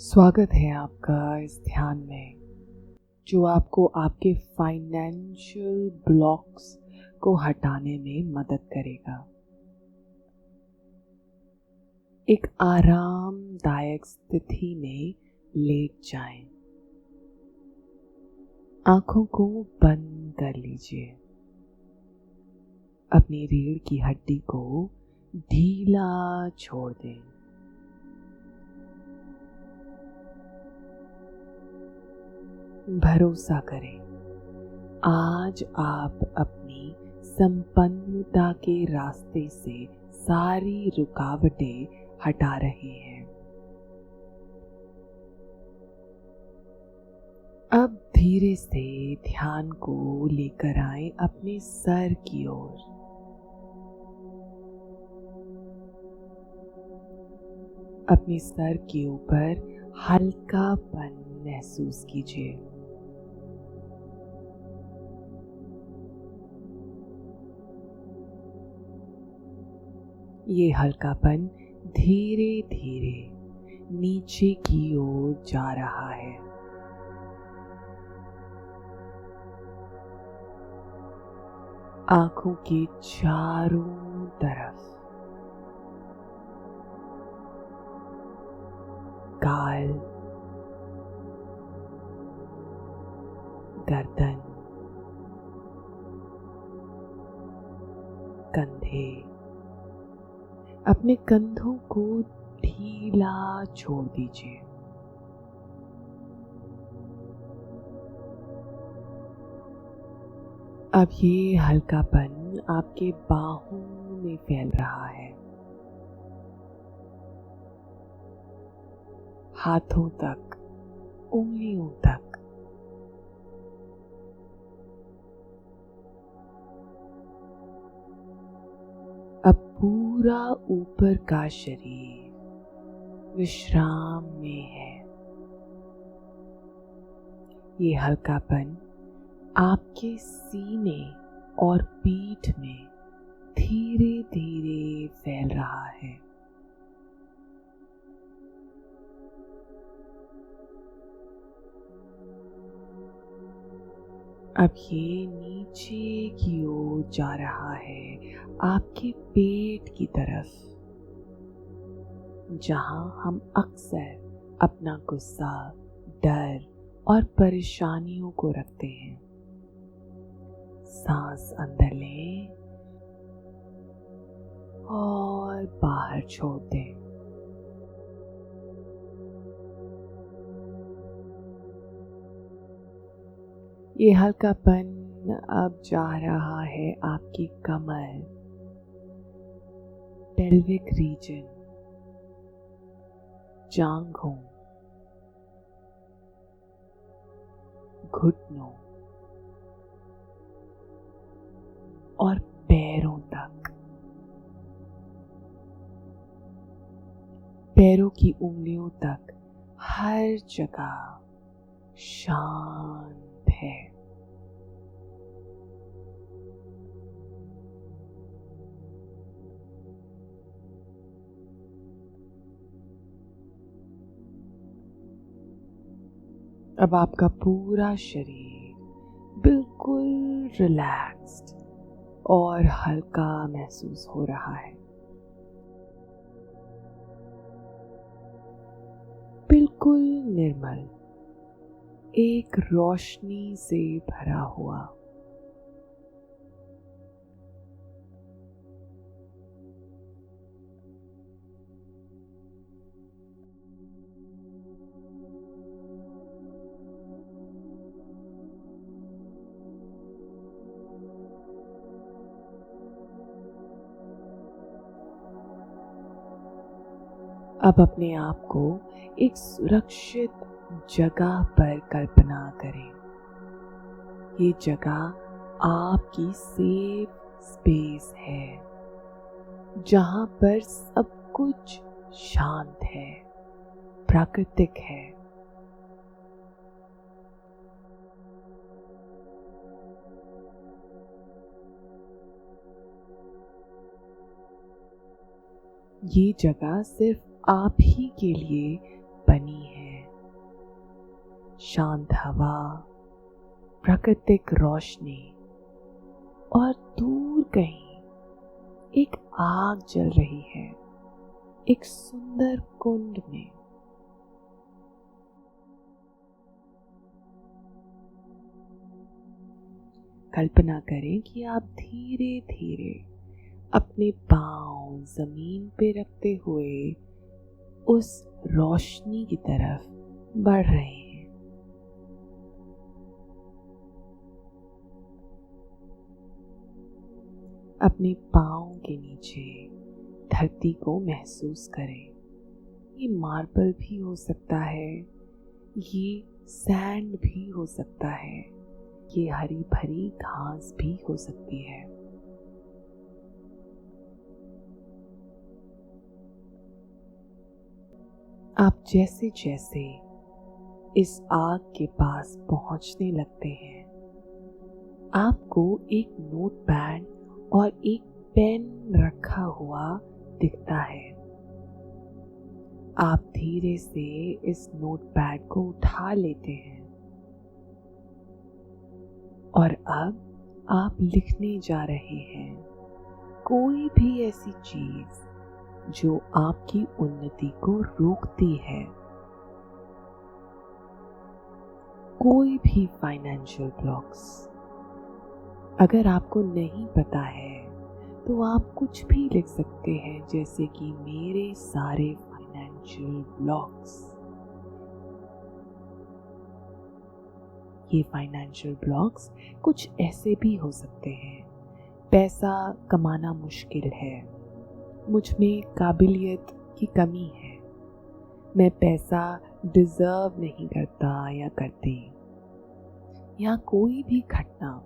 स्वागत है आपका इस ध्यान में जो आपको आपके फाइनेंशियल ब्लॉक्स को हटाने में मदद करेगा। एक आरामदायक स्थिति में लेट जाएं। आंखों को बंद कर लीजिए। अपनी रीढ़ की हड्डी को ढीला छोड़ दें। भरोसा करें, आज आप अपनी संपन्नता के रास्ते से सारी रुकावटें हटा रहे हैं। अब धीरे से ध्यान को लेकर आए अपने सर की ओर। अपने सर के ऊपर हल्कापन महसूस कीजिए। ये हल्कापन धीरे धीरे नीचे की ओर जा रहा है। आंखों के चारों तरफ, गाल, गर्दन, कंधे, अपने कंधों को ढीला छोड़ दीजिए। अब ये हल्कापन आपके बाहों में फैल रहा है, हाथों तक, उंगलियों तक। अब पूरा ऊपर का शरीर विश्राम में है। ये हल्कापन आपके सीने और पीठ में धीरे धीरे फैल रहा है। अब ये नीचे की ओर जा रहा है, आपके पेट की तरफ, जहां हम अक्सर अपना गुस्सा, डर और परेशानियों को रखते हैं। सांस अंदर लें और बाहर छोड़ दें। ये हल्कापन अब जा रहा है आपकी कमर, पेल्विक रीजन, जांघों, घुटनों और पैरों तक। पैरों की उंगलियों तक हर जगह शांत है। अब आपका पूरा शरीर बिल्कुल रिलैक्स्ड और हल्का महसूस हो रहा है, बिल्कुल निर्मल, एक रोशनी से भरा हुआ। अब अपने आप को एक सुरक्षित जगह पर कल्पना करें। ये जगह आपकी सेफ स्पेस है, जहां पर सब कुछ शांत है, प्राकृतिक है। ये जगह सिर्फ आप ही के लिए बनी है। शांत हवा, प्राकृतिक रोशनी और दूर कहीं एक आग जल रही है, एक सुंदर कुंड में। कल्पना करें कि आप धीरे धीरे अपने पांव जमीन पे रखते हुए उस रोशनी की तरफ बढ़ रहे हैं। अपने पांव के नीचे धरती को महसूस करें। ये मार्बल भी हो सकता है, ये सैंड भी हो सकता है, ये हरी भरी घास भी हो सकती है। आप जैसे जैसे इस आग के पास पहुंचने लगते हैं, आपको एक नोटपैड और एक पेन रखा हुआ दिखता है। आप धीरे से इस नोटपैड को उठा लेते हैं और अब आप लिखने जा रहे हैं कोई भी ऐसी चीज जो आपकी उन्नति को रोकती है, कोई भी फाइनेंशियल ब्लॉक्स। अगर आपको नहीं पता है तो आप कुछ भी लिख सकते हैं, जैसे कि मेरे सारे फाइनेंशियल ब्लॉक्स। ये फाइनेंशियल ब्लॉक्स कुछ ऐसे भी हो सकते हैं। पैसा कमाना मुश्किल है, मुझ में काबिलियत की कमी है, मैं पैसा डिजर्व नहीं करता या करती, या कोई भी घटना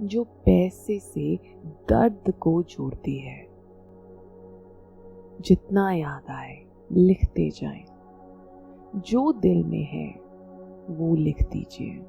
जो पैसे से दर्द को जोड़ती है। जितना याद आए लिखते जाएं, जो दिल में है वो लिख दीजिए।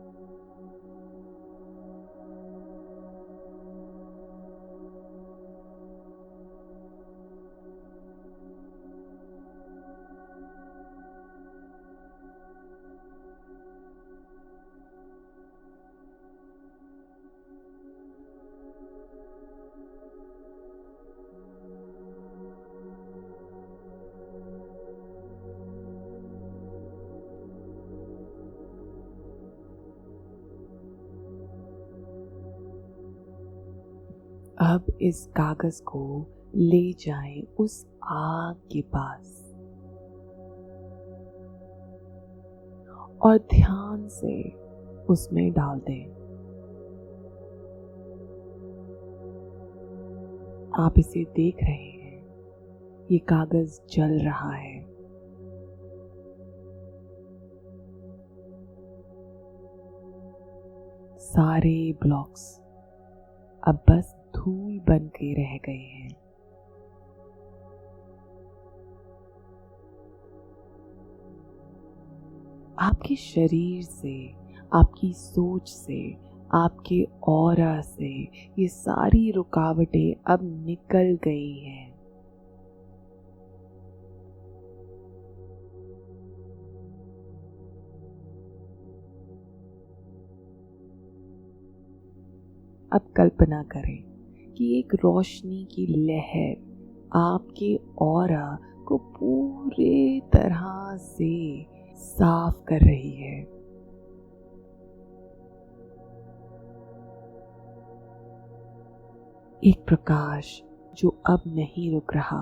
अब इस कागज को ले जाएं उस आग के पास और ध्यान से उसमें डाल दें। आप इसे देख रहे हैं, ये कागज जल रहा है। सारे ब्लॉक्स अब बस धूल बन के रह गए हैं। आपके शरीर से, आपकी सोच से, आपके ऑरा से ये सारी रुकावटें अब निकल गई हैं। अब कल्पना करें कि एक रोशनी की लहर आपके ऑरा को पूरे तरह से साफ कर रही है। एक प्रकाश जो अब नहीं रुक रहा।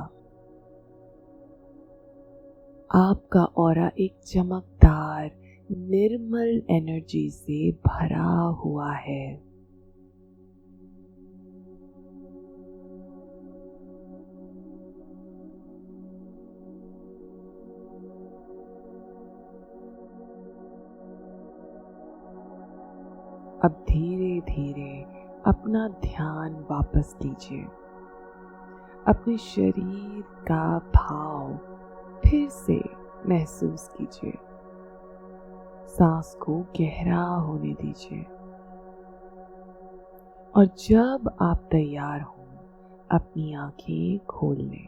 आपका ऑरा एक चमकदार निर्मल एनर्जी से भरा हुआ है। अब धीरे धीरे अपना ध्यान वापस लीजिए। अपने शरीर का भाव फिर से महसूस कीजिए। सांस को गहरा होने दीजिए और जब आप तैयार हों अपनी आंखें खोल लें।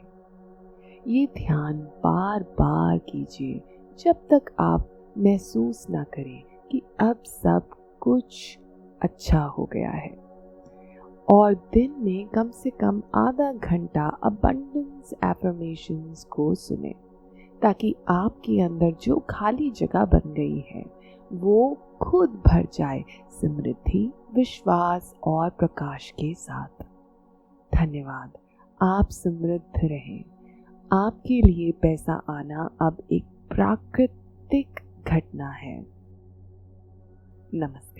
ये ध्यान बार बार कीजिए जब तक आप महसूस ना करें कि अब सब कुछ अच्छा हो गया है। और दिन में कम से कम आधा घंटा अबंडेंस एफर्मेशंस को सुने, ताकि आपके अंदर जो खाली जगह बन गई है वो खुद भर जाए समृद्धि, विश्वास और प्रकाश के साथ। धन्यवाद। आप समृद्ध रहें। आपके लिए पैसा आना अब एक प्राकृतिक घटना है। नमस्ते।